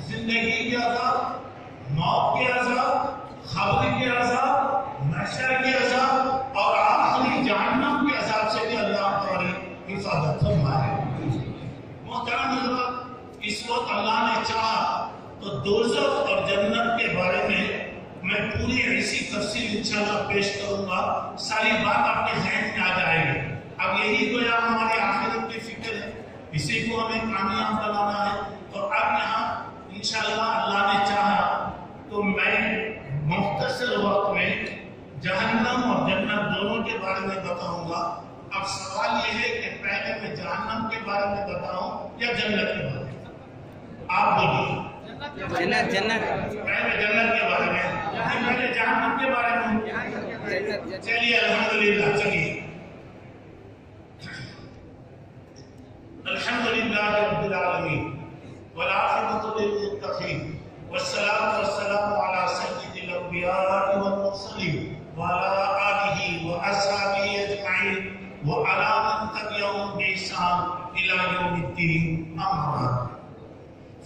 زندگی کے عذاب، موت کے عذاب، قبر کے عذاب، محشر کے عذاب اور آخری جہنم کے عذاب سے بھی اللہ تعالی حفاظت فرمائے۔ محترم حضرات، اس وقت اللہ نے چاہا تو دوزخ اور جنت کے بارے میں پوری ایسی تفصیل انشاءاللہ پیش کروں گا، ساری بات آپ کے ذہن میں آ جائے گی۔ اب یہی تو یہاں ہماری آخرت کی فکر ہے، اسی کو ہمیں کامیاب بنانا ہے۔ تو اب یہاں انشاءاللہ اللہ نے چاہا تو میں مختصر وقت میں جہنم اور جنت دونوں کے بارے میں بتاؤں گا۔ اب سوال یہ ہے کہ پہلے میں جہنم کے بارے میں بتاؤں یا جنت کے بارے میں؟ آپ بولیے۔ جنت پہلے جنت کے بارے میں، پہلے جہنم کے بارے میں؟ چلیے الحمدللہ، چلیے الحمدللہ رب العالمین والعاقبۃ للمتقین والصلاة والسلام علی سید الانبیاء والمرسلین وعلی آلہ واصحابہ اجمعین وعلی من تبعهم بإحسان الی یوم الدین، اما بعد۔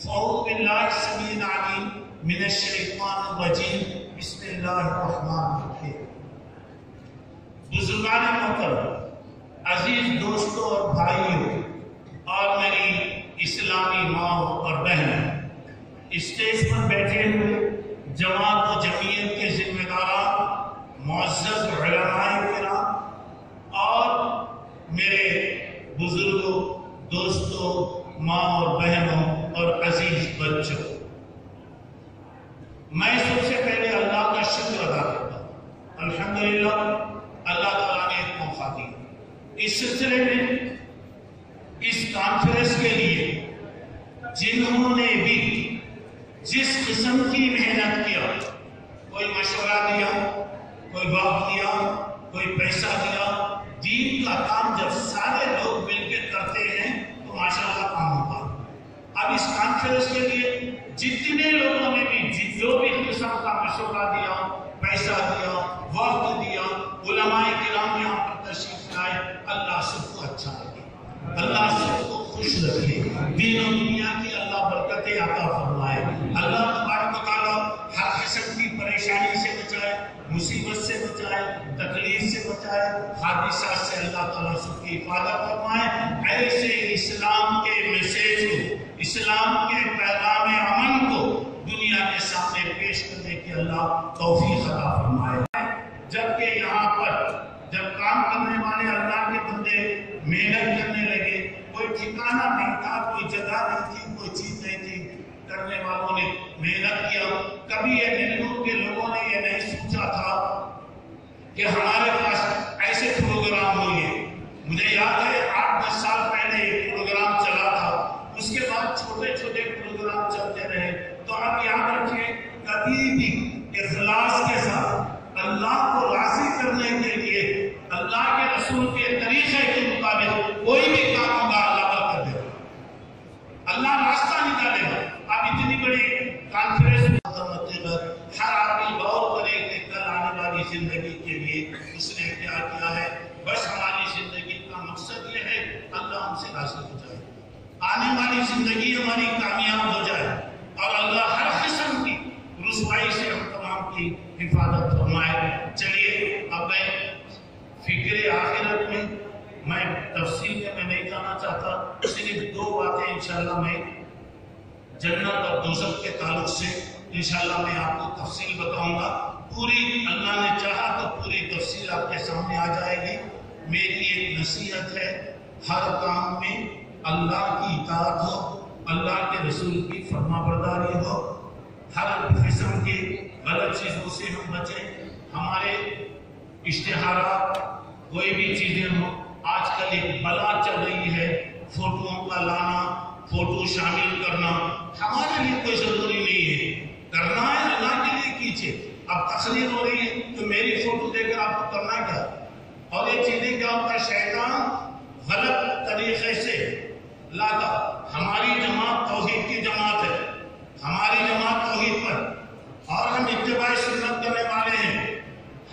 فاعوذ باللہ السمیع العلیم من الشیطان الرجیم، بسم اللہ الرحمن الرحیم۔ بزرگان محترم، عزیز دوستوں اور بھائیوں اور میری اسلامی ماں اور بہن، اسٹیج پر بیٹھے ہوئے جماعت و جمعیت کے ذمہ داران، معزز علماء کرام اور میرے بزرگوں، دوستوں، ماں اور بہنوں اور عزیز بچوں، میں سب سے پہلے اللہ کا شکر ادا کرتا ہوں۔ الحمدللہ اللہ تعالیٰ نے ایک موقع دیا۔ اس سلسلے میں اس کانفرنس کے لیے جنہوں نے بھی جس قسم کی محنت کیا، کوئی مشورہ دیا، کوئی وقت دیا، کوئی پیسہ دیا، دین کا کام جب سارے لوگ مل کے کرتے ہیں تو ماشاءاللہ کام ہوتا ہے۔ اب اس کانفرنس کے لیے جتنے لوگوں نے بھی جو بھی قسم کا مشورہ دیا، پیسہ دیا، وقت دیا، علماء کرام یہاں پر تشریف لائے، اللہ سب کو اچھا لگے، اللہ سب کو خوش رکھے، دین و دنیا کی اللہ برکتیں عطا فرمائے، اللہ تبارک و تعالیٰ ہر قسم کی پریشانی سے بچائے، مصیبت سے بچائے، تکلیف سے بچائے، حادثات سے اللہ تعالیٰ سب کی حفاظت فرمائے۔ ایسے اسلام کے میسیج کو، اسلام کے پیغام امن کو دنیا کے سامنے پیش کرنے کی اللہ توفیق عطا فرمائے۔ جبکہ یہاں پر جب کام کرنے والے اللہ کے بندے محنت کرنے لگے، کوئی ٹھکانہ نہیں تھا، کوئی جگہ نہیں تھی، کوئی چیز نہیں تھی، کرنے والوں نے محنت کیا۔ کبھی یہ نیلور کے لوگوں نے یہ نہیں سوچا تھا کہ ہمارے پاس ایسے پروگرام ہوئے۔ مجھے یاد ہے 8-10 سال پہلے یہ پروگرام چلا تھا، اس کے بعد چھوٹے چھوٹے پروگرام چلتے رہے۔ تو آپ یاد رکھیں، کبھی بھی اخلاص کے ساتھ اللہ کو راضی کرنے کے لیے اللہ کے رسول کے طریقے کے مطابق کوئی بھی کام ہوگا، اللہ کا کر دے گا، اللہ راستہ نکالے گا۔ اب اتنی بڑی کانفرنس ہر آدمی غور کرے کہ کل آنے والی زندگی کے لیے اس نے کیا کیا ہے۔ بس ہماری زندگی کا مقصد یہ ہے اللہ ہم سے راضی ہو جائے، آنے والی زندگی ہماری کامیاب ہو جائے اور اللہ ہر قسم کی رسوائی سے ہم تمام کی حفاظت فرمائے۔ چلیے اب میں فکر آخرت میں تفصیل میں نہیں جانا چاہتا، صرف 2 باتیں انشاءاللہ میں جنت اور دوزخ کے تعلق سے انشاءاللہ میں آپ کو تفصیل بتاؤں گا۔ پوری اللہ نے چاہا تو پوری تفصیل آپ کے سامنے آ جائے گی۔ میری ایک نصیحت ہے، ہر کام میں اللہ کی اطاعت ہو، اللہ کے رسول کی فرما برداری ہو، ہر قسم کی غلط چیزوں سے ہم بچیں۔ ہمارے اشتہارات کوئی بھی چیزیں ہوں، آج کل ایک بلا چل رہی ہے، فوٹوؤں کا لانا، فوٹو شامل کرنا، ہمارے لیے کوئی ضروری نہیں ہے، کرنا ہے اللہ کے لیے کیجئے۔ اب تقریر ہو رہی ہے تو میری فوٹو دے کر آپ کو کرنا کیا؟ اور یہ چیزیں کیا ہوتا ہے، شیطان غلط طریقے سے لاتا۔ ہماری جماعت توحید کی جماعت ہے، ہماری جماعت توحید پر، اور ہم اتباع سنت کرنے والے ہیں۔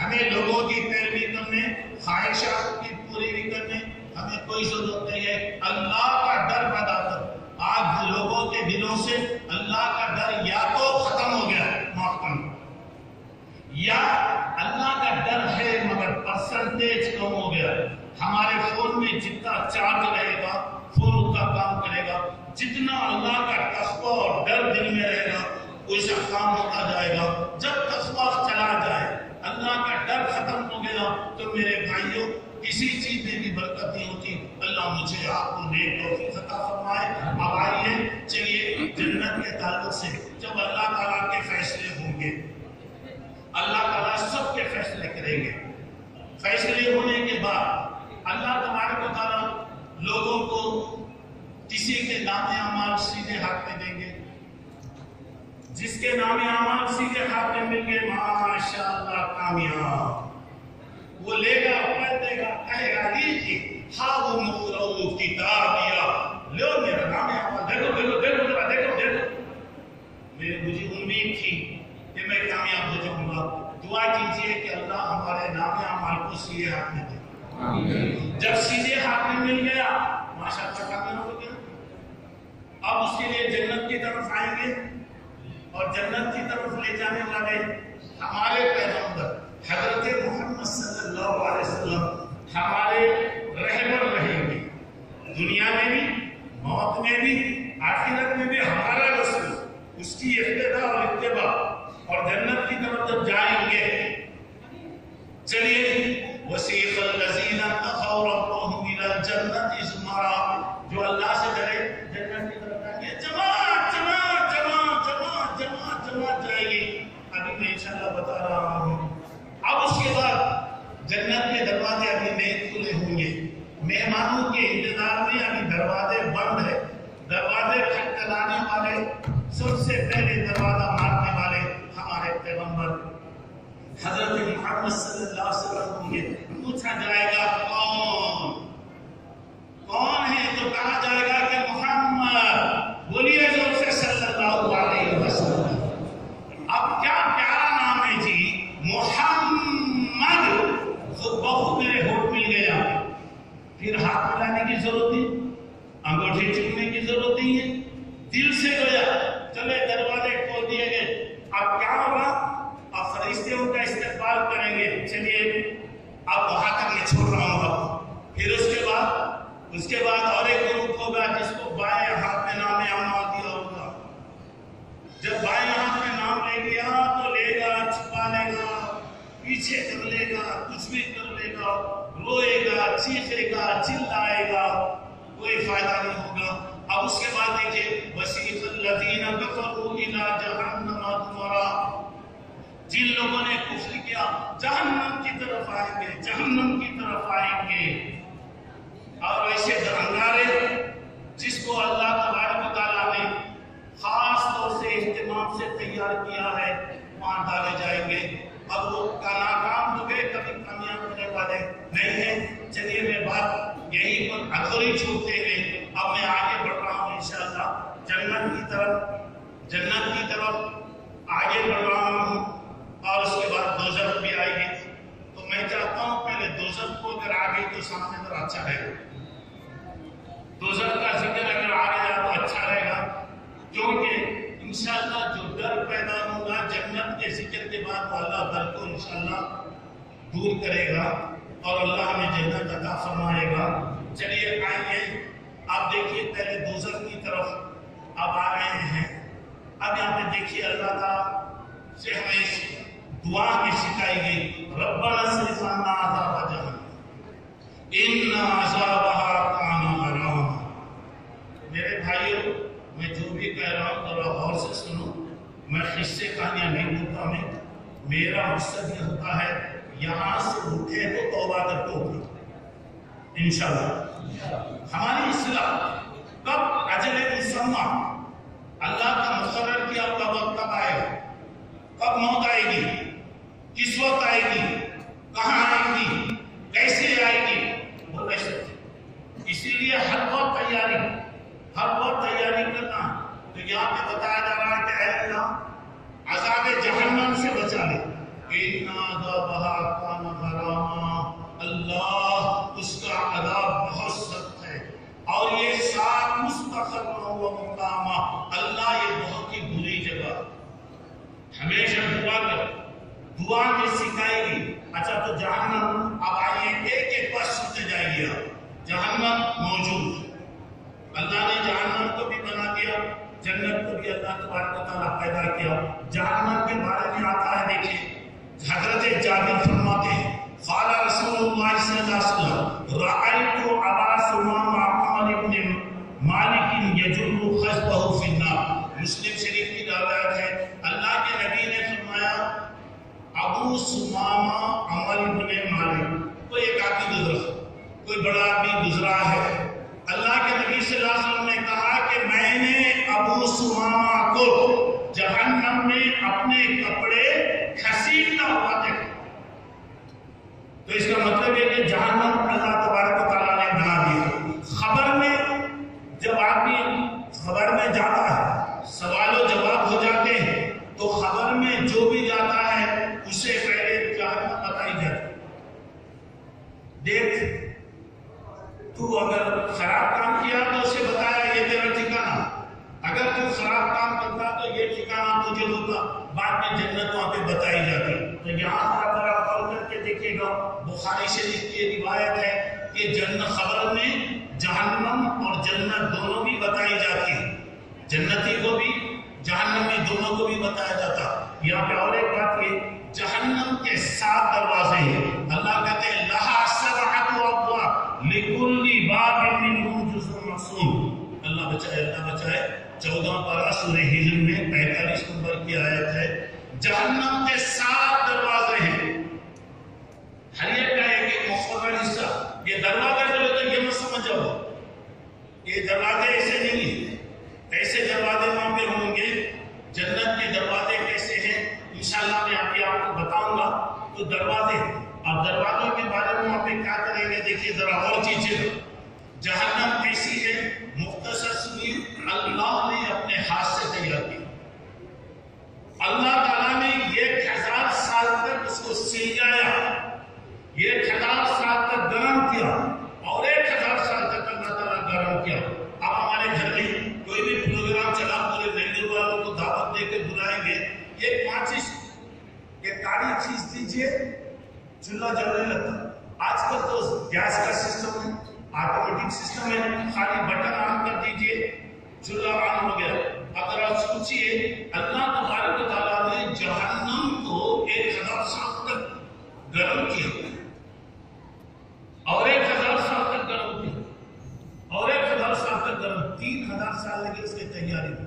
ہمیں لوگوں کی پیروی کرنے، خواہشات کی پوری بھی کرنے ہمیں کوئی ضرورت نہیں ہے۔ اللہ کا ڈر پیدا کر، آج لوگوں کے دلوں سے اللہ کا ڈر یا تو ختم ہو گیا معاف کرنا، یا اللہ کا ڈر ہے مگر پرسنٹیج کم ہو گیا۔ ہمارے فون میں جتنا چارج رہے گا فون اتنا کام کرے گا، جتنا اللہ کا تقویٰ اور ڈر دل میں رہے گا ویسا کام ہوتا جائے گا۔ جب تقویٰ چلا جائے، اللہ کا ڈر ختم ہو گیا تو میرے بھائیوں کسی چیز میں بھی برکت نہیں ہوتی۔ اللہ مجھے آپ کو نیک توفیق عطا فرمائے۔ اب آئیے چلیے جنت کے تعلق سے جب اللہ تعالیٰ کے فیصلے ہوں گے، اللہ تعالیٰ سب کے فیصلے کریں گے۔ فیصلے ہونے کے بعد اللہ تبارک و تعالیٰ لوگوں کو کسی کے نام اعمال سیدھے ہاتھ میں دیں گے، جس کے نام اعمال سیدھے ہاتھ میں مل گئے ماشاءاللہ کامیاب، وہ لے گا پڑھ دے گا کہے گا جی ہاں وہ مقرؤ کتابیا، لو میرا نام اعمال دیکھو دیکھو دیکھو دیکھو دیکھو۔ مجھے امید تھی کہ میں کامیاب ہو جاؤں گا۔ دعا کیجئے کہ اللہ ہمارے نام اعمال کو سیدھے ہاتھ میں دے۔ جب سیدھے ہاتھ میں مل گیا ماشاءاللہ کامیاب ہو گیا۔ اب اس کے لیے جنت کی طرف آئیں گے اور جنت کی طرف لے جانے والے ہمارے پیغمبر حضرت محمد صلی اللہ علیہ وسلم ہمارے رہبر رہیں گے، دنیا میں بھی موت میں بھی آخرت میں بھی ہمارا رسول، اس کی اقتداء اور اتباع، اور جنت کی طرف جب جائیں گے چلیے وسیق الذین اتقوا ربهم الى الجنة زمرا، جو اللہ سے ڈرے جنت کی طرف جائیں گے، جماعت جماعت جماعت جماعت جماعت جماعت جائے گی۔ ابھی میں انشاءاللہ بتا رہا ہوں۔ اب اس کے بعد جنت کے دروازے ابھی نہیں کھلے ہوں گے، مہمانوں کے انتظار میں ابھی دروازے بند ہے۔ دروازے کھٹکھٹانے والے سب سے پہلے دروازہ مارنے والے ہمارے پیغمبر حضرت محمد صلی اللہ علیہ وسلم ہوں گے۔ پوچھا جائے گا کون ہے تو کہا جائے گا کہ محمد، بولیے زور سے صلی اللہ علیہ وسلم۔ اب کیا پیارا نام ہے جی محمد، خود بخود میرے ہوٹ مل گیا، پھر ہاتھ ملانے کی ضرورت نہیں، انگوٹھی چومنے کی ضرورت نہیں ہے، دل سے گویا چلے دروازے کھول دیے گئے۔ اب کیا ہوگا؟ اب فرشتے ان کا استقبال کریں گے، چلیے اب وہاں تک میں چھوڑ رہا ہوں اب۔ پھر اس کے بعد اور ایک گروپ ہوگا جس کو بائیں ہاتھ میں نام اعمال دیا ہوگا۔ جب بائیں ہاتھ میں نام لے لیا تو لے گا، چھپا لے گا، پیچھے کر لے گا، کچھ بھی کر لے گا، روئے گا، چیخے گا، چلائے گا، کوئی فائدہ نہیں ہوگا۔ اب اس کے بعد دیکھیں وسیق الذین کفروا الی جہنم زمرا، جن لوگوں نے کفر کیا جہنم کی طرف آئیں گے، جہنم کی طرف آئیں گے۔ اور ایسے انگارے جس کو اللہ تبارک و تعالیٰ نے خاص طور سے اہتمام سے تیار کیا ہے وہاں ڈالے جائیں گے۔ اب وہ ناکام ہو گئے، کبھی کامیاب ہونے والے نہیں ہیں۔ چلیے میں بات یہی پر ادھوری چھوڑتے ہوئے اب میں آگے بڑھ رہا ہوں انشاءاللہ جنت کی طرف آگے بڑھ رہا ہوں، اور اس کے بعد دوزخ بھی آئے گی۔ تو میں چاہتا ہوں پہلے دوزخ کو اگر آگے تو سامنے ذرا اچھا رہے گا، دوزخ کا ذکر اگر آگے جائے تو اچھا رہے گا، کیونکہ انشاءاللہ جو ڈر پیدا ہوگا جنت کے ذکر کے بعد وہ اللہ ڈر کو انشاءاللہ دور کرے گا اور اللہ ہمیں جنت عطا فرمائے گا۔ چلیے آئیے آپ دیکھیے پہلے دوزخ کی طرف اب آ رہے ہیں۔ اب یہاں پہ دیکھیے اللہ تعالیٰ سے ہمیں دعا میں سکھائی گئی ربنا اصرف عنا عذاب جہنم ان عذابها کان غراما۔ میرے بھائیوں میں جو بھی کہہ رہا ہوں ذرا غور سے سنو، میں قصے کہانیاں نہیں بولتا ہوں، میرا مقصد یہ ہوتا ہے یہاں سے اٹھے تو توبہ کر کے اٹھے انشاءاللہ۔ ہماری اصلاح کب اجل مسمى اللہ کا مقرر کیا ہوا وقت کب آئے گا، کب موت آئے گی، کس وقت آئے گی، کہاں آئے گی، کیسے آئے گی، وہ نہیں سکتے۔ اسی لیے ہر وقت تیاری کرنا۔ تو یہاں پہ بتایا جا رہا ہے کہ اے اللہ عذاب جہنم سے بچا لے، ان عذابها کان غراما، اللہ اس کا عذاب بہت سخت ہے، اور یہ ساتھ مستقر و مقامہ، اللہ یہ بہت جنت کو بھی اللہ تبارک و تعالیٰ پیدا کیا. جہنم کے بارے میں آتا ہے، دیکھیں حضرت جابر فرماتے ہیں قال رسول اللہ صلی اللہ علیہ وسلم رأيت ابا ثمامہ عمر بن مالک یجر خصبہ فی النار. مسلم شریف کی روایت ہے، اللہ کے نبی نے فرمایا ابو ثمامہ عمر بن مالک، کوئی ایک آدمی گزرا، کوئی بڑا آدمی گزرا ہے. اللہ کے نبی صلی اللہ علیہ وسلم نے کہا کہ میں نے ابو ثمامہ کو جہنم میں اپنے کپڑے گھسیٹتا ہوا دیکھا. تو اس کا مطلب ہے کہ جہنم اللہ تبارک و تعالیٰ نے بنا دیا. خبر میں جب آدمی خبر میں جاتا ہے، سوال و جواب ہو جاتے ہیں، تو خبر میں جو بھی جاتا ہے اسے پہلے جہنم بتائی جاتی. دیکھ تو اگر خراب کام کیا تو اسے بتایا یہ تیرا ٹھکانہ، اگر تو خراب کام کرتا تو یہ ٹھکانہ تجھے ہوتا. بعد میں جنت وہاں پہ بتائی جاتی. تو یہاں پر آپ غور کر کے دیکھیے گا، بخاری شریف کی روایت ہے کہ جنت خبر میں جہنم اور جنت دونوں بھی بتائی جاتی ہے. جنتی کو بھی جہنمی دونوں کو بھی بتایا جاتا. یہاں پہ اور ایک بات یہ، جہنم کے 7 دروازے ہیں. اللہ کہتے ہیں لہا 7 ابواب لکل باب منہم جزء مقسوم. اللہ بچائے، اللہ بچائے. 14 پارہ سورہ ہجر میں 45 نمبر کی آیت ہے. جہنم کے 7 دروازے ہیں، ہر ایک کا ایک مقرر حصہ. یہ دروازے جو ہوتے ہیں یہ مت سمجھو، یہ دروازے ایسے نہیں ہیں. ایسے دروازے وہاں پہ ہوں گے. جنت کے دروازے کیسے ہیں انشاءاللہ میں ابھی آپ کو بتاؤں گا. تو دروازے، اب دروازوں کے بارے میں وہاں پہ کیا کریں گے دیکھیے ذرا اور چیزیں. جہنم کیسی ہے مختصر سنی، اللہ نے اپنے ہاتھ سے تیار کی. اللہ تعالیٰ نے 1000 سال تک اس کو سینجایا، 1000 سال تک گرم کیا، اور 1000 سال تک اللہ تعالیٰ گرم کیا. اب ہمارے گھر میں کوئی بھی پروگرام چلا، پورے بنگلور والوں کو دعوت دے کے بلائیں گے، یہ 5 یہ کالی چیز دیجیے، چولہا جلنے لگتا. آج کل تو گیس کا سسٹم ہے، آٹومیٹک سسٹم ہے، خالی بٹن آن کر دیجیے چولہا آن ہو گیا. اگر آپ سوچئے اللہ تبارک و تعالیٰ نے جہنم کو 1000 سال تک گرم کیا، اور 1000 سال تک گرم کیا، اور 1000 سال تک گرم، 3000 سال لگے اس کی تیاری میں.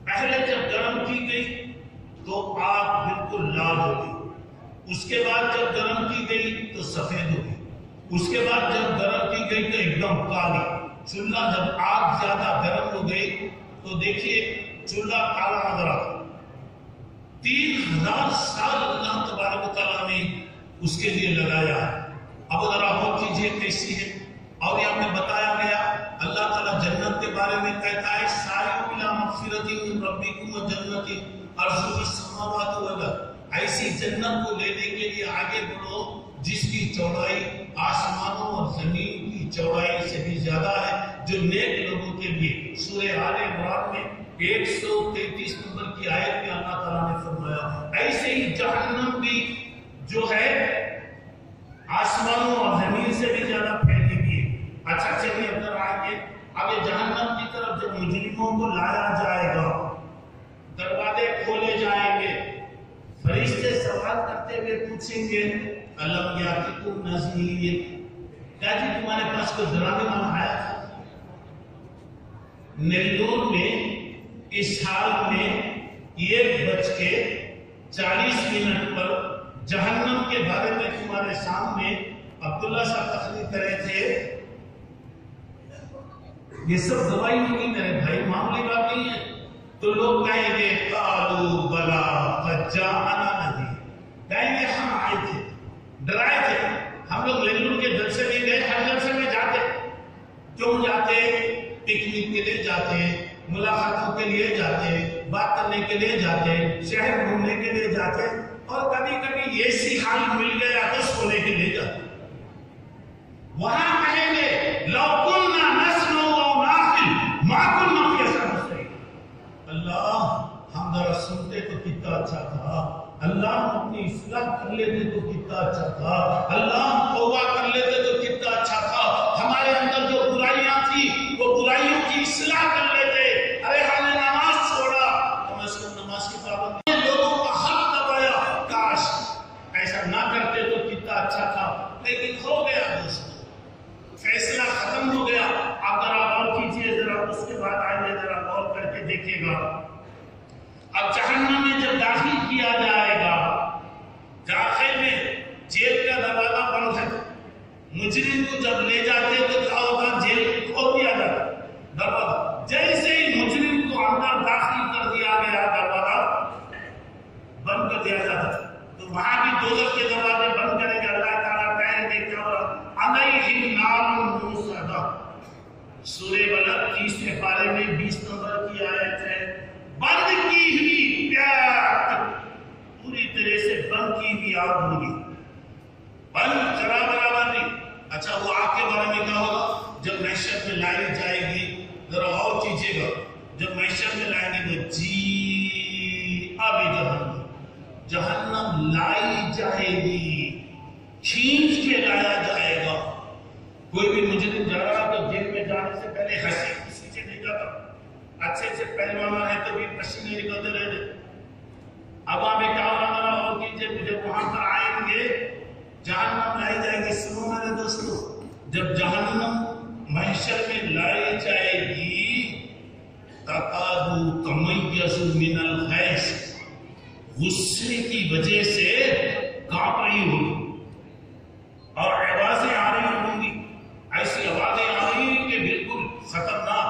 پہلے جب گرم کی گئی تو آگ بالکل لال ہو گئی، اس کے بعد جب گرم کی گئی تو سفید ہو گئی، اس کے بعد جب گرم کی گئی تو ایک دم کالی. چولہا جب آگ زیادہ گرم ہو گئی تو دیکھیے چولہا کالا نظر آتا. 3000 سال اللہ تبارک و تعالیٰ نے اس کے لیے لگایا ہے. اب ذرا اور چیزیں کیسی ہے، اور یہاں پہ بتایا گیا اللہ تعالیٰ جنت کے بارے میں کہتا ہے سارعوا الی مغفرۃ من ربکم وجنۃ عرضها السماوات والارض. ایسی جنت کو لینے کے لیے آگے بڑھو جس کی چوڑائی آسمانوں اور زمین کی چوڑائی سے بھی زیادہ ہے، جو نیک لوگوں کے لیے. سورہ آل عمران میں 133 نمبر کی آیت میں اللہ تعالیٰ نے فرمایا ایسے ہی جہنم بھی جو ہے آسمانوں اور زمین سے بھی زیادہ پھیلی ہوئی ہے. اچھا چلیے اندر آئیے. اب یہ جہنم کی طرف جب مجرموں کو لایا جائے گا، دروازے کھولے جائیں گے، فرشتے سوال کرتے ہوئے پوچھیں گے الم یاتکم نذیر، کیا جی تمہارے پاس کوئی ڈرانے والا آیا تھا؟ نیلور میں اس حال میں 1:40 پر جہنم کے بارے میں تمہارے سامنے عبداللہ صاحب تقریر کر رہے تھے. یہ سب گواہی ہوگی میرے بھائی، معمولی بات نہیں ہے. تو لوگ کہیں گے قالوا بلا قد جاءنا نذیر، کہیں گے ہم آئے تھے، ڈرائے تھے. ہم لوگ نیلور کے جلسے میں گئے، ہر جلسے میں جاتے. کیوں جاتے؟ پکنک کے لیے جاتے، ملاقاتوں کے لیے جاتے، بات کرنے کے لیے جاتے، شہر گھومنے کے لیے جاتے، اور کبھی کبھی ایسی حال مل گیا تو سونے کے لیے جاتے. وہاں کہیں گے لو كنا نسمع او نعقل ما كنا في اصحاب السعير. اللہ ہم ذرا سنتے تو کتنا اچھا تھا، اللہ ہم اپنی اصلاح کر لیتے تو کتنا اچھا تھا، اللہ ہم توبہ کر لیتے تو کتنا اچھا تھا، ہمارے اندر جو برائیاں تھی وہ برائیوں کی اصلاح کر لیتے. ارے ہم نے اب جہنم میں جب داخل کیا جائے گا، داخل میں جیل کا دروازہ بند ہے، مجرم کو جب لے جاتے تو کیا ہوگا؟ جیل کھول دیا جاتا دروازہ، جیسے ہی مجرم کو اندر داخل کر دیا گیا دروازہ بند کر دیا جاتا، تو وہاں بھی دوزخ کے دروازے بند کریں گے۔ اللہ تعالیٰ کہیں گے کیا ہوگا؟ علیہم نار موصدہ، سورہ بلد 30 پارے میں 20 نمبر کی آیت ہے، بند کی ہوئی پیاس، پوری طرح سے بند کی ہوئی آگ ہوگی، بند ذرا برابر نہیں۔ اچھا وہ آگ کے بارے میں کیا ہوگا؟ جب محشر میں لائی جائے گی، ذرا غور کیجیے گا، جب محشر میں لائیں گے تو جی اب جہنم، جہنم لائی جائے گی، کھینچ کے لایا جائے گا۔ کوئی بھی مجرم جا رہا تو جیل میں جانے سے پہلے ہنسی خوشی سے نہیں جاتا، اچھے سے پہلوانا ہے تو بھی پسینے نکلتے رہتے۔ اب آپ کیا ہونا اور کیجیے، جب وہاں پر آئیں گے جہنم لائی جائے گی۔ سنو میرے دوستو، جب جہنم محشر میں لائی جائے گی تَقَادُ تَمَيَّزُ مِنَ الْغَيْظِ، غصے کی وجہ سے کانپ رہی ہوگی اور آوازیں آ رہی ہوں گی، ایسی آوازیں آ رہی ہیں کہ بالکل خطرناک،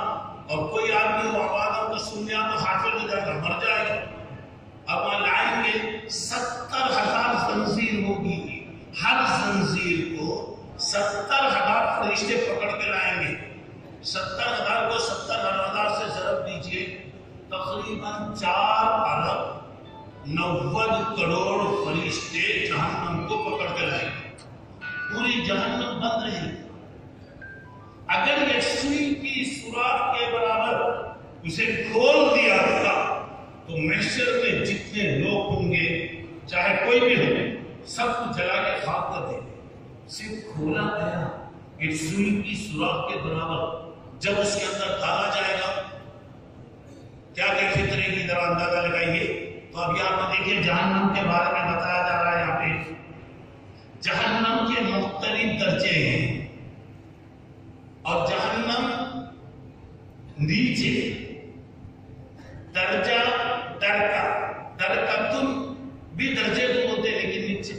اور کوئی آدمی وہ آوازوں کو سن لیا تو حاضر ہو جائے گا، مر جائے گا۔ اب وہاں لائیں گے 70,000 زنجیر ہوگی، ہر زنجیر کو 70,000 فرشتے پکڑ کے لائیں گے۔ 70,000 کو 70,000 سے ضرب دیجئے، تقریباً 4 ارب 90 کروڑ فرشتے جہنم کو پکڑ کے لائیں گے، پوری جہنم بند رہے گی۔ اگر یہ سوئی کی سوراخ کے برابر اسے کھول دیا گیا تو محشر میں جتنے لوگ ہوں گے، چاہے کوئی بھی ہو، سب کو جلا کے خاک کر دیں گے۔ صرف کھولا گیا ایک سوئی کی سوراخ کے برابر، جب اس کے اندر ڈالا جائے گا کیا کیفیت رہے گی، ذرا اندازہ لگائیے۔ تو اب یہاں پر دیکھیے جہنم کے بارے میں بتایا جا رہا ہے، یہاں پہ جہنم کے مختلف درجے ہیں، اور جہنم نیچے درجہ درکتن بھی درجے کو ہوتے ہیں، لیکن نیچے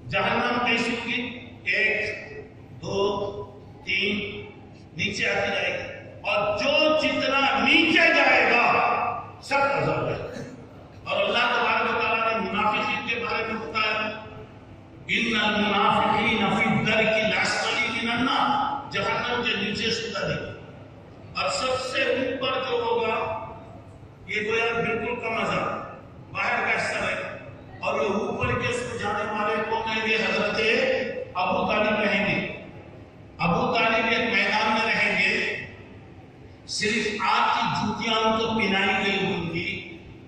جہنم کیسی ہوگی؟ 1 2 3 نیچے آتی جائے گی، اور جو جتنا نیچے جائے گا سب عذاب ہے۔ اور اللہ تبارک و تعالیٰ نے منافقین کے بارے میں بتایا، ان المنافقین فی الدرک الاسفل من النار، جہنم کے نیچے سودا دے گی، اور سب سے اوپر جو ہوگا یہ گویا بالکل کم عذاب باہر کا حصہ ہے، اور یہ اوپر کے اس کو جانے والے کون ہیں؟ یہ حضرت ابو طالب رہیں گے۔ ابو طالب ایک میدان میں رہیں گے، صرف آگ کی جوتیاں ان کو پہنائی گئی ہوں گی،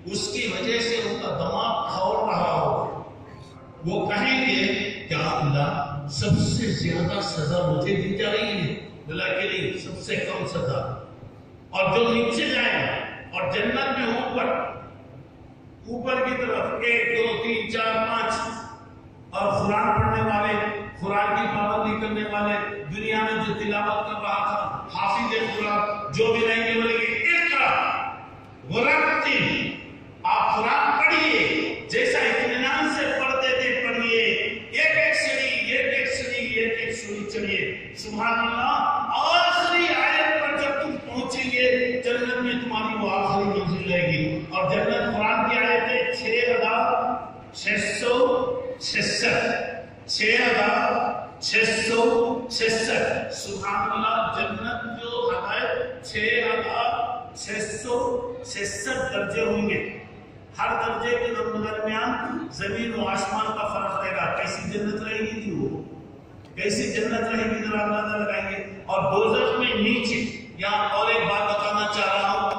اس کی وجہ سے ان کا دماغ کھول رہا ہوگا۔ وہ کہیں گے کیا اللہ سب سے زیادہ سزا مجھے دی جا رہی ہے؟ اللہ کے لیے سب سے کم سزا۔ اور جو نیچے جائیں گے اور جنت میں اوپر کی طرف 1 2 3 4 5 اور قرآن پڑھنے والے، قرآن کی پابندی کرنے والے، دنیا میں جو تلاوت کر رہا تھا، حافظ قرآن جو بھی رہیں گے بولیں گے اقرا ورتل، آپ قرآن پڑھیے جیسا اطمینان سے پڑھتے تھے، پڑھیے، ایک ایک سیڑھی چڑھیے۔ سبحان اللہ، آخری آیت پر جب تم پہنچیں گے جنت میں تمہاری وہ آخری منزل رہے گی، اور جنت قرآن کی آیتیں 6,666 سبحان اللہ، جنت جو ہدایت 6,666 درجے ہوں گے، ہر درجے کے درمیان زمین و آسمان کا فرق رہے گا۔ کیسی جنت رہے گی تھی وہ، کیسی جنت رہے گی ذرا اندازہ لگائیں گے۔ اور دوزخ میں نیچے، یہاں اور ایک بات بتانا چاہ رہا ہوں،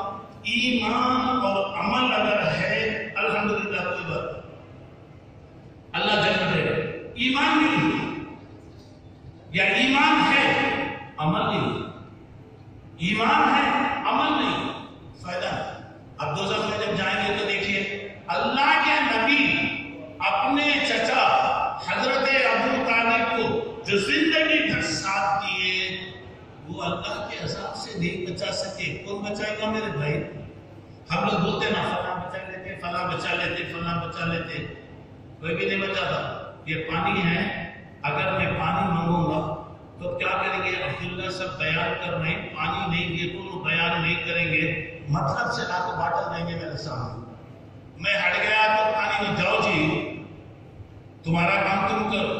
ایمان اور عمل اگر ہے الحمدللہ کوئی بات، اللہ جنت دے گا۔ ایمان نہیں یا ایمان ہے عمل نہیں، ایمان ہے عمل نہیں، فائدہ نہیں۔ اب دوزخ میں جب جائیں گے تو دیکھیے اللہ کے نبی اپنے چچا حضرت ابو طالب کو جو زندگی بھر ساتھ دیے، وہ اللہ کے عذاب سے نہیں بچا سکے۔ کون بچائے گا میرے بھائی؟ ہم لوگ بولتے نا فلاں بچائے گا، بچا لیتے، کوئی بھی نہیں بچاتا. یہ پانی ہے، اگر میں پانی مانگوں گا تو کیا کریں گے؟ عبداللہ سب بیان کر رہے ہیں، پانی نہیں، یہ تو بیان نہیں کریں گے، مطلب سے لا کے باٹل دیں گے میرے سامنے. میں ہٹ گیا تو پانی میں جاؤ جی، تمہارا کام تم کرو.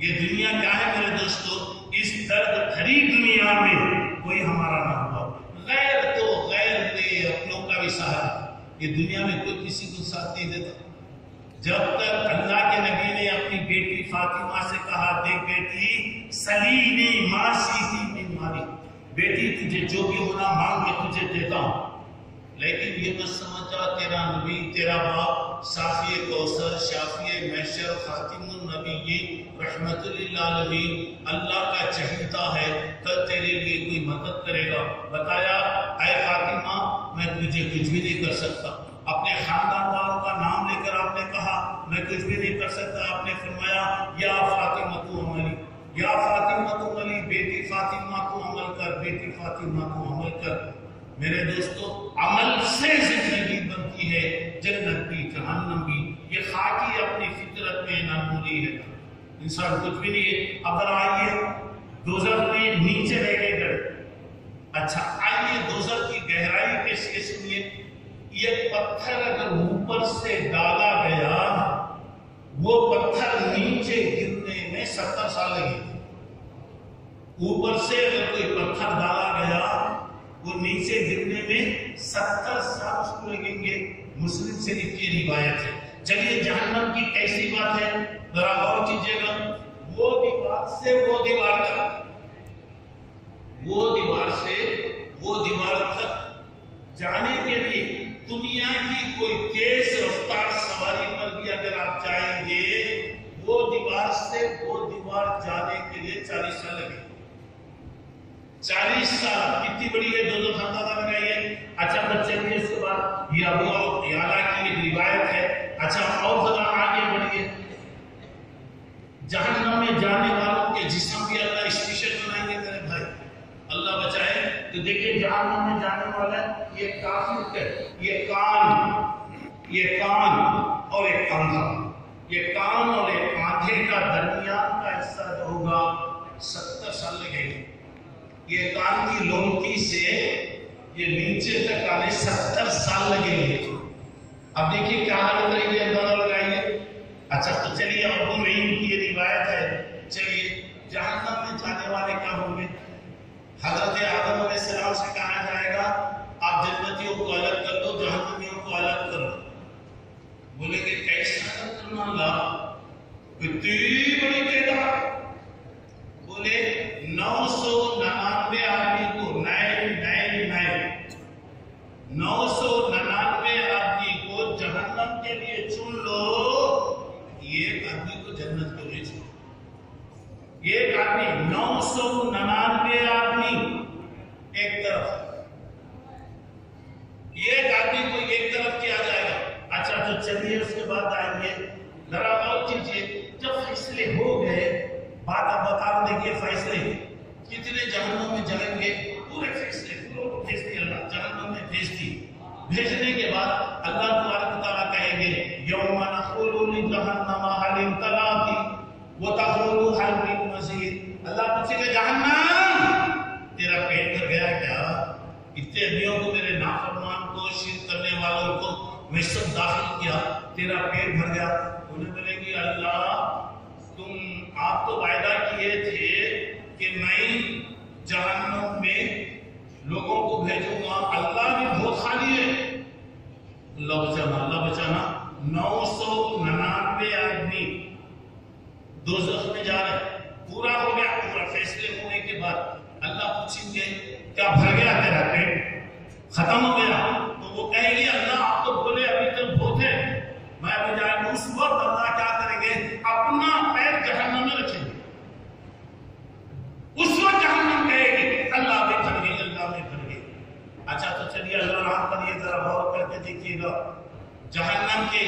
یہ دنیا کیا ہے میرے دوستو؟ اس درد بھری دنیا میں کوئی ہمارا نہ ہوا. غیر تو غیر نے اپنوں کا بھی سہارا. یہ دنیا میں کوئی کسی کو ساتھ نہیں دیتا. جب تک اللہ کے نبی نے اپنی بیٹی فاطمہ سے کہا، دیکھ بیٹی، سلیمی ما شئتی من مالی، بیٹی تجھے جو بھی ہونا مانگ میں تجھے دیتا ہوں، لیکن یہ مت سمجھا تیرا نبی، تیرا باپ صافی کوثر، شافی محشر، خاتم النبیین، رحمت للعالمین، اللہ کا چہیتا ہے، کل تیرے لیے کوئی مدد کرے گا. بتایا، اے فاطمہ میں تجھے کچھ بھی نہیں کر سکتا. اپنے خاندان والوں کا نام لے کر آپ نے کہا میں کچھ بھی نہیں کر سکتا. آپ نے فرمایا، یا فاطمہ تو عملی، یا فاطمہ تو عملی، بیٹی فاطمہ تو عمل کر، بیٹی فاطمہ تو عمل کر. میرے دوستو، عمل سے زندگی بنتی ہے، جنت بھی جہنم بھی. یہ خاکی اپنی فطرت میں معمولی ہے، انسان کچھ بھی نہیں ہے. اگر آئیے دوزخ میں نیچے رہنے گئے. اچھا آئیے دوزخ کی گہرائی کیسے سنیے. یہ پتھر اگر اوپر سے ڈالا گیا، وہ پتھر نیچے گرنے میں 70 سال لگے. اوپر سے اگر کوئی پتھر ڈالا گیا، وہ نیچے گرنے میں 70 سال اس کو لگیں گے. مسلم شریف کی روایت ہے. چلیے جہنم کی کیسی بات ہے ذرا غور کیجیے گا. وہ دیوار سے وہ دیوار تک، وہ دیوار سے وہ دیوار تک جانے کے لیے دنیا کی کوئی تیز رفتار سواری پر بھی اگر آپ جائیں گے، وہ دیوار سے وہ دیوار جانے کے لیے 40 سال لگے. 40 سال کتنی بڑی ہے؟ دو خاندان لگائیے. اچھا بچے بھی اس کے بعد یہ ابو یعلا کی ایک روایت ہے. اچھا اور ذرا آگے بڑھیے. جہنم میں جانے والوں کے جسم بھی اللہ اسپیشل بنائیں گے میرے بھائی، اللہ بچائے. تو دیکھیں جہنم میں جانے والا یہ کافر ہے، یہ کان اور ایک کاندھا، یہ کان اور ایک کاندھے کا درمیان کا حصہ جو ہوگا 70 سال لگے گا. یہ کان کی لومٹی سے یہ نیچے تک آنے 70 سال لگیں گے. اب دیکھیے کیا حالت رہی ہے، اندازہ لگائیے. اچھا تو چلیے ابو نعیم کی یہ روایت ہے. چلیے جہنم میں جانے والے کیا ہوں گے؟ حضرت آدم علیہ السلام سے کہا جائے گا آپ جنتیوں کو الگ کر دو، جہنمیوں کو الگ کر دو. بولے کہ کیسا کرنا اللہ، اتنی بڑی تعداد. بولے 999 آدمی کو 999 آدمی کو جہنم کے لیے چن لو، ایک آدمی کو جنت کے لیے چن لو. ایک آدمی 999 آدمی ایک طرف، ایک آدمی کو ایک طرف کیا جائے گا. اچھا تو چلیے اس کے بعد آئیں گے. ذرا غور کیجیے، جب فیصلے ہو گئے، بات اب بتا دیں گے فیصلے کتنے جہنم میں جلیں گے. پورے فیصلے بھیج دی اللہ، جہنم میں بھیج دی. بھیجنے کے بعد اللہ تبارک و تعالیٰ کہیں گے یوم نقول لجہنم هل امتلأت وتقول هل من مزید. اللہ پوچھے گا جہنم تیرا پیٹ بھر گیا کیا؟ اتنے آدمیوں کو، میرے نافرمان کو، شرک کرنے والوں کو میں سب داخل کیا، تیرا پیٹ بھر گیا. انہیں بولے گی اللہ آپ تو وعدہ کیے تھے کہ میں جہنم میں لوگوں کو بھیجوں گا، اللہ بھی بہت خالی ہے. اللہ بچانا 999 آدمی دوزخ میں جا رہے. پورا ہو گیا، پورا فیصلے ہونے کے بعد اللہ پوچھیں گے کیا بھر گیا تیرا پیٹ، ختم ہو گیا؟ تو وہ کہیں گے اللہ آپ تو بولے ابھی تک بہت ہے، میں ابھی جائیں گا. اس وقت اللہ کیا کریں گے؟ اپنا پیر جہنم میں رکھیں گے. اس وقت جہنم کہے گی اللہ میں بھر گئی، اللہ میں بھر گئی. اچھا تو چلیے اللہ رحم کریے، ذرا غور کر کے دیکھیے گا جہنم کے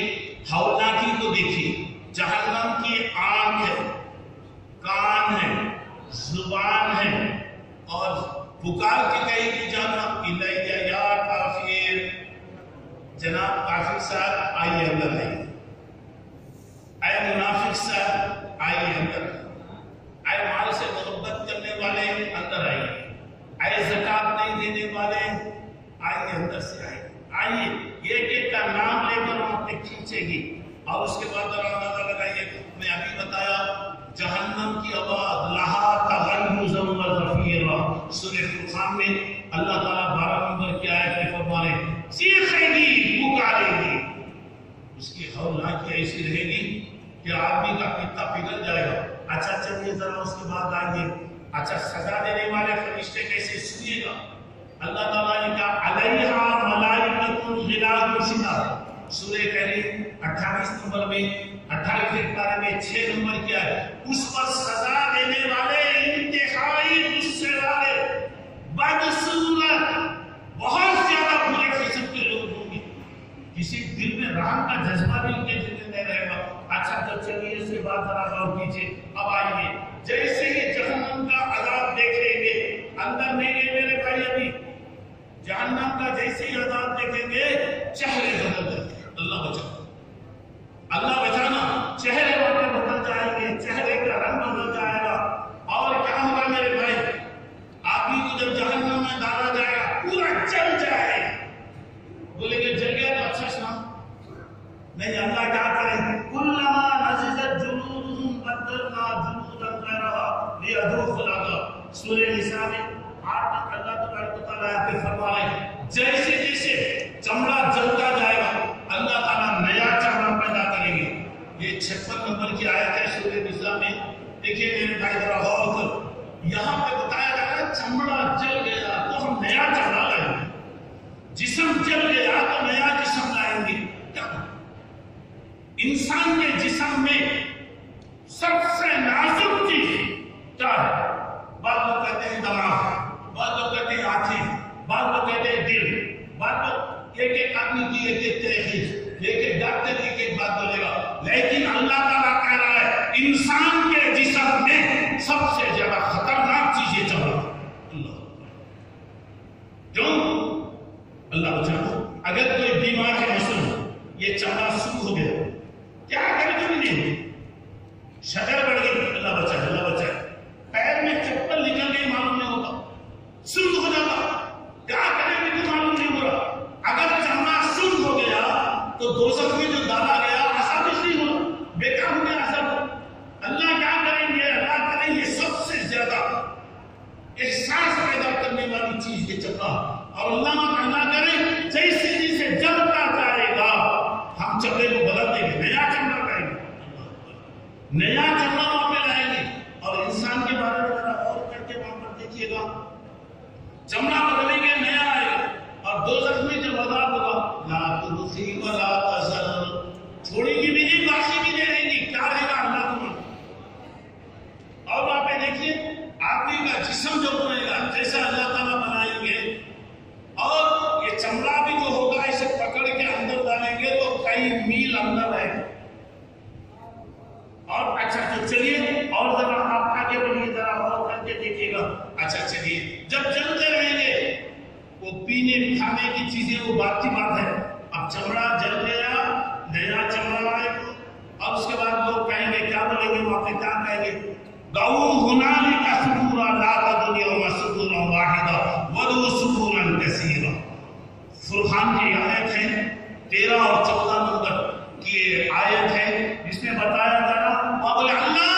ہولناکی کو دیکھیے. جہنم کی آنکھ ہے، کان ہے، زبان ہے، اور پکار کے کہیں کی جانا الیہ یا کافر. جناب کافر صاحب آئیے اندر آئیے. اندر آئے، مال سے محبت کرنے والے اندر آئیے، آئے زکات نہیں دینے والے آئیے اندر سے آئیے، ایک ایک کا نام لے کر وہاں پہ کھینچے گی۔ اور اس کے بعد اندازہ لگائیے، میں ابھی بتایا جہنم کی آواز لہا تغلظا و زفیرا، سورہ فرقان میں اللہ تعالیٰ 12 نمبر کی آیت میں فرما رہے ہیں چیخے گی، پکارے گی، اس کی ہولناکی ایسی رہے گی کہ آدمی کا پتا پگھل جائے گا۔ اچھا چلیے ذرا اس کے بعد آئیے، اچھا سزا دینے والے فرشتے کیسے سنیے گا؟ اللہ تعالیٰ نے کہا علیہا ملائکۃ غلاظ شداد، سورہ کہریم 28 نمبر میں 28 پارے میں 6 نمبر کیا ہے، اس پر سزا دینے والے انتہائی غصے والے، بدصورت، بہت زیادہ برے قسم کے لوگ ہوں گے، کسی دل میں رحم کا جذبہ بھی ان کے دل میں نہیں رہے گا۔ اچھا تو چلیے اس کے بعد ذرا غور کیجیے، اب آئیے جیسے ہی جہنم کا عذاب دیکھیں گے، اندر نہیں گئے میرے بھائی، ابھی جہنم کا جیسے ہی عذاب دیکھیں گے چہرے بدل جائیں گے، اللہ بچانا، اللہ بچانا، چہرے بدل جائیں گے، چہرے کا رنگ بدل جائے گا۔ اور کیا ہوگا میرے بھائی، آدمی کو جب جہنم میں ڈالا جائے گا پورا جل جائے گا، بولے کہ جل گیا تو اچھا سنا نہیں، اللہ کیا کرے، کلما نضجت جلودہم بدلنا جلودا غیرہا لیذوقوا العذاب، سورہ نساء میں 8 تک اللہ تبارک و تعالیٰ فرما رہے ہیں جیسے جیسے چمڑا جلتا جائے گا اللہ تعالیٰ نیا چمڑا پیدا کریں گے۔ یہ 56 نمبر کی آیت ہے سورہ نساء میں، دیکھیے میرے بھائی ذرا غور کرو، یہاں پہ بتایا جا رہا ہے چمڑا جل گیا تو ہم نیا چمڑا لائیں گے، جسم جل گیا تو نیا جسم لائیں گے۔ انسان کے جسم میں سب سے نازک چیز کیا ہے؟ بعض لوگ کہتے ہیں دماغ، بعض لوگ کہتے ہیں آنکھیں، بعض لوگ کہتے ہیں دل، بعض لوگ ایک ایک آدمی کی ایک ایک تحقیق، ایک ایک ڈاکٹر ایک ایک بات بولے گا، لیکن اللہ تعالیٰ کہہ رہا ہے انسان کے جسم میں سب سے زیادہ خطرناک چیز یہ چمڑا۔ اللہ کیوں؟ اللہ بچانا، اگر کوئی بیمار ہے مثلا یہ چمڑا سوکھ ہو گیا کیا کرے تو نہیں ہوگی، شجر بڑھ گئی، اللہ بچائے، اللہ بچائے، پیر میں چپل نکل گئی معلوم نہیں ہوتا، سوکھ ہو جاتا، کیا کرے بھی تو معلوم نہیں ہو رہا۔ اگر چمڑا سوکھ ہو گیا تو دوزخ میں جو ڈالا گیا عذاب اس نہیں ہونا، بیکار ہو گیا عذاب۔ اللہ کیا کریں گے؟ اللہ کریں گے سب سے زیادہ احساس پیدا کرنے والی چیز یہ چمڑا، اور اللہ کرے جیسے جیسے جلتا جائے گا ہم چمڑے کو بدل دیں گے، نیا چمڑا لائیں گے، نیا چمڑا وہاں پہ لائیں گے۔ اور انسان کے بارے میں ذرا غور کر کے وہاں پر دیکھیے گا، چمڑا بدلیں گے نیا آئے گا، اور دوزخ میں جب عذاب ہوگا لا تبقی ولا تذر، تھوڑی کی بھی نہیں باقی بھی نہیں رہیں گی، کیا رہے گا اللہ تمہیں۔ اور وہاں پہ دیکھیے آدمی کا جسم جو بنے گا جیسا اللہ تعالیٰ بنائیں گے، اور یہ چمڑا بھی جو ہوگا اسے پکڑ کے اندر ڈالیں گے تو کئی میل اندر ہے۔ اور اچھا تو چلیے اور ذرا آپ آگے بڑھیے، ذرا غور کر کے دیکھیے گا۔ اچھا چلیے جب چلتے رہیں گے وہ پینے کھانے کی چیزیں وہ بات کی بات ہے، اب چمڑا جل گیا نیا چمڑا آئے گا، اب اس کے بعد لوگ کہیں گے کیا بولیں گے وہاں پہ، کیا کہیں گے، دعوا هنالك ثبورا لا تدعوا اليوم ثبورا واحدا وادعوا ثبورا كثيرا۔ فرقان کی آیت ہے 13 اور 14 نمبر کی آیت ہے جس میں بتایا جا رہا بابل اللہ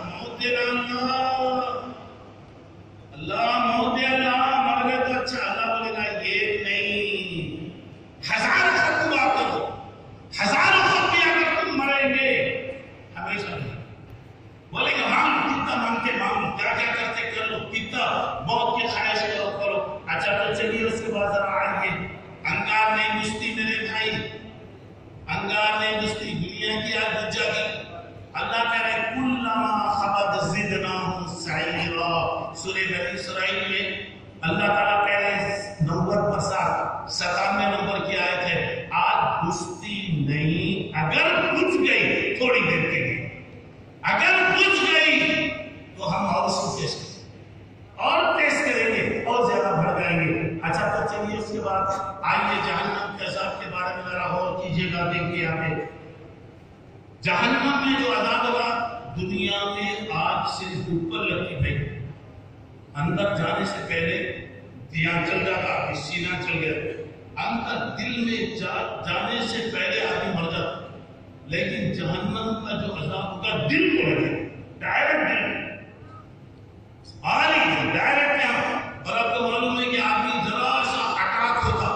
موت اللہ موت اللہ مر گئے تو اچھا، اللہ بولے گا یہ نہیں، ہزار خط دعا کرو، ہزاروں خط بھی اگر تم مریں گے ہمیشہ نہیں، بولے کہ مانگ کتنا مانگتے مانگ، کیا کیا کرتے کر لو، کتنا موت کی خواہش کرو۔ اچھا تو چلیے اس کے بعد ذرا آئیے، انگار نے گشتی میرے بھائی، انگار نے گشتی دنیا کی آگ بجھ جاتی، اللہ کہہ رہے کلما خبت زدناہم سعیرا، سورہ بنی اسرائیل میں اللہ تعالیٰ کہہ رہے نمبر پر 97 نمبر کی آیت ہے، آگ گشتی نہیں، اگر بجھ گئی تھوڑی دیر کے لیے، اگر بجھ گئی تو ہم اور اس کو تیز کریں گے، اور تیز کریں گے اور زیادہ بڑھ جائیں گے۔ اچھا تو چلیے اس کے بعد آئیے جہنم کے عذاب کے بارے میں ذرا غور کیجیے گا، دیکھیے آپ جہنم میں جو عذاب ہوگا دنیا میں آگ سے اوپر لگتی بھائی، اندر جانے سے پہلے دیا چل جاتا، سینہ چل گیا، اندر دل میں جانے سے پہلے آدمی مر جاتا، لیکن جہنم کا جو عذاب ہوگا دل کو لگے، ڈائریکٹ دل آ رہی ہے، ڈائریکٹ یہاں۔ اور آپ کو معلوم ہے کہ آدمی ذرا سا اٹیک ہوتا،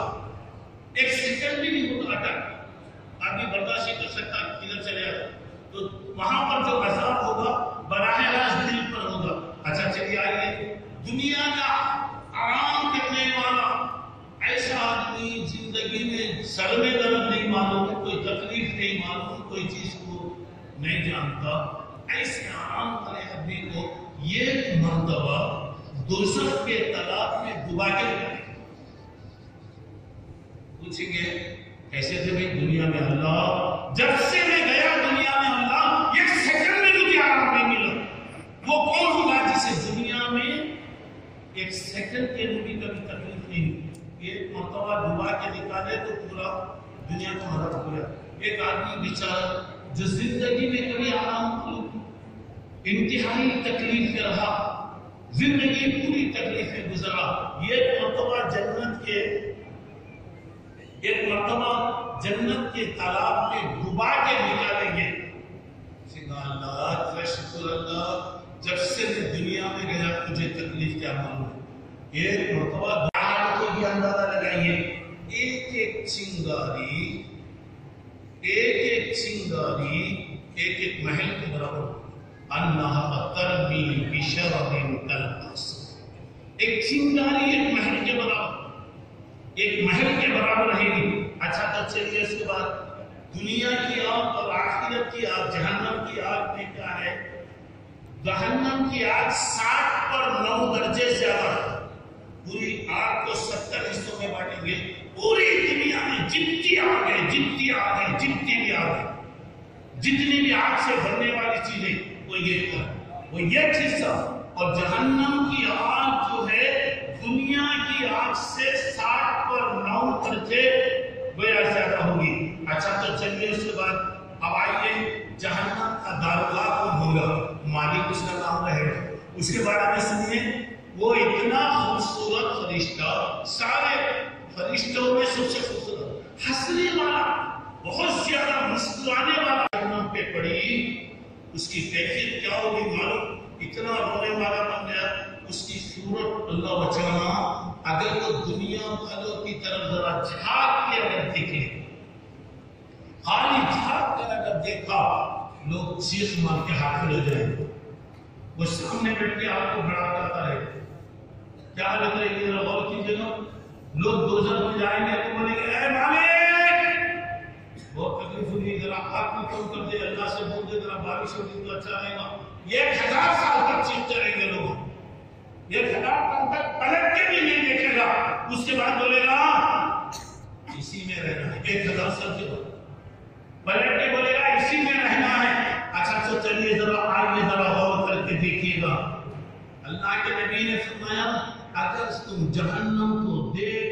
ایک سیکنڈ بھی نہیں ہوتا اٹیک، آدمی برداشت نہیں کر سکتا، کدھر چلے جاتا، تو وہاں پر جو عذاب ہوگا براہ راست دل پر ہوگا۔ اچھا چلیے آئیے، دنیا کا آرام کرنے والا ایسا آدمی زندگی میں سر میں درد نہیں معلوم، کوئی تکلیف نہیں معلوم، کوئی چیز کو نہیں جانتا، ایسے آرام والے آدمی کو یہ مرتبہ دوزخ کے تالاب میں ڈبا کے پوچھیں گے کیسے تھے بھائی دنیا میں؟ اللہ جب سے میں گیا دنیا میں اللہ ایک سیکنڈ میں مجھے آرام نہیں ملا۔ وہ کون ہوگا جسے دنیا میں ایک سیکنڈ کے بھی کبھی تکلیف نہیں ہوئی؟ ایک مرتبہ ڈبا کے نکالے تو پورا دنیا کا مرد ہو گیا۔ ایک آدمی بیچارہ جو زندگی میں کبھی آرام انتہائی تکلیف میں رہا، زندگی پوری تکلیف میں گزرا، یہ مرتبہ جنت کے تالاب میں ڈبا کے نکالیں گے۔ اللہ شکر اللہ، جب سے میں دنیا میں گیا تجھے تکلیف کیا معلوم ہے۔ ایک مرتبہ دعا کو بھی اندازہ لگائیے، ایک ایک چنگاری ایک ایک محل کے برابر، انہا ترمی بشرر کالقصر، ایک چنگاری ایک محل کے برابر رہے گی۔ اچھا تو چلیے اس کے بعد دنیا کی آگ اور آخرت کی آگ، جہنم کی آگ میں کیا ہے؟ جہنم کی آگ 60 پر 9 درجے زیادہ ہے۔ پوری آگ کو 70 حصوں میں بانٹیں گے، پوری دنیا میں جتنی آگ ہے، جتنی بھی آگ ہے، جتنی بھی آگ سے بھرنے والی چیزیں وہ ایک حصہ، اور جہنم کی آگ جو ہے دنیا کی آگ سے 60 پر 9 درجے زیادہ ہوگی۔ اچھا تو چلیے اس کے بعد اب آئیے، جہنم کا داروغہ کون ہوگا؟ مالک اس کا نام رہے گا۔ اس کے بعد ہمیں سنیے، وہ اتنا خوبصورت فرشتہ، سارے فرشتوں میں سب سے خوبصورت، ہنسنے والا، بہت زیادہ مسکرانے والا جہنم پہ پڑی، اس کی کیفیت کیا ہوگی معلوم؟ اتنا رونے والا بن گیا، اس کی صورت اللہ بچانا، اگر وہ دنیا والوں کی طرف ذرا جھانک کے اگر دیکھے، خالی جھانک کر اگر دیکھا، لوگ چیخ مار کے ہاتھ کھڑے ہو جائیں گے۔ وہ سامنے بیٹھ کے آپ کو بڑا کرتا رہے، کیا لگ رہا ہے؟ ذرا غور کیجیے نا، لوگ دوزخ میں جائیں گے تو بولیں گے اے مالک، بہت تکلیف ہوگی، ذرا آگ کو کم کر دے، اللہ سے بول دے ذرا بارش ہوگی تو اچھا رہے گا۔ 1000 سال تک چیختے رہیں گے لوگ، 1000 سال تک پلٹ کے بھی نہیں دیکھے گا، اس کے بعد بولے گا اسی میں رہنا ہے۔ 1000 سال کے بعد پلٹ کے بولے گا اسی میں رہنا ہے۔ اچھا تو چلیے ذرا آگے ذرا غور کر کے دیکھیے گا، اللہ کے نبی نے فرمایا اگر تم جہنم کو دیکھ